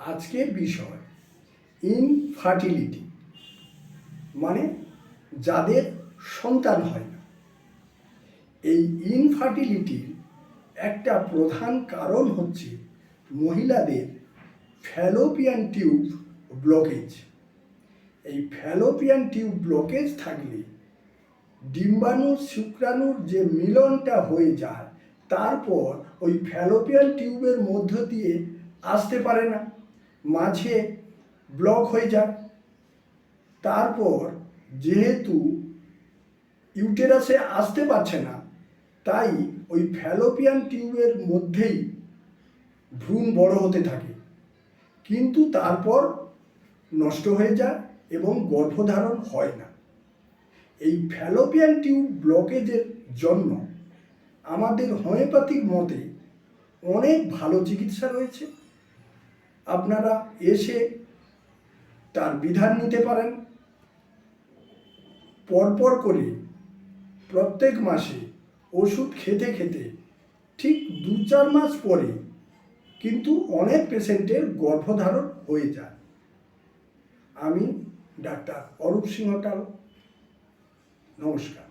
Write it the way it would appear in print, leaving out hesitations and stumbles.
আজকের বিষয় ইনফার্টিলিটি, মানে যাদের সন্তান হয় না। এই ইনফার্টিলিটির একটা প্রধান কারণ হচ্ছে মহিলাদের ফ্যালোপিয়ান টিউব ব্লকেজ। এই ফ্যালোপিয়ান টিউব ব্লকেজ থাকলে ডিম্বাণু শুক্রাণুর যে মিলনটা হয়ে যায়, তারপর ওই ফ্যালোপিয়ান টিউবের মধ্য দিয়ে আসতে পারে না, মাঝে ব্লক হয়ে যায়। তারপর যেহেতু ইউটেরাসে আসতে পারছে না, তাই ওই ফ্যালোপিয়ান টিউবের মধ্যেই ভ্রূণ বড় হতে থাকে, কিন্তু তারপর নষ্ট হয়ে যায় এবং গর্ভধারণ হয় না। এই ফ্যালোপিয়ান টিউব ব্লকেজের জন্য আমাদের হোমিওপ্যাথিক মতে অনেক ভালো চিকিৎসা রয়েছে। আপনারা এসে তার বিধান নিতে পারেন। পরপর করে প্রত্যেক মাসে ওষুধ খেতে খেতে ঠিক 2-4 মাস পরে কিন্তু অনেক পেশেন্টের গর্ভধারণ হয়ে যায়। আমি ডাক্তার অরূপ সিংহ টাল, নমস্কার।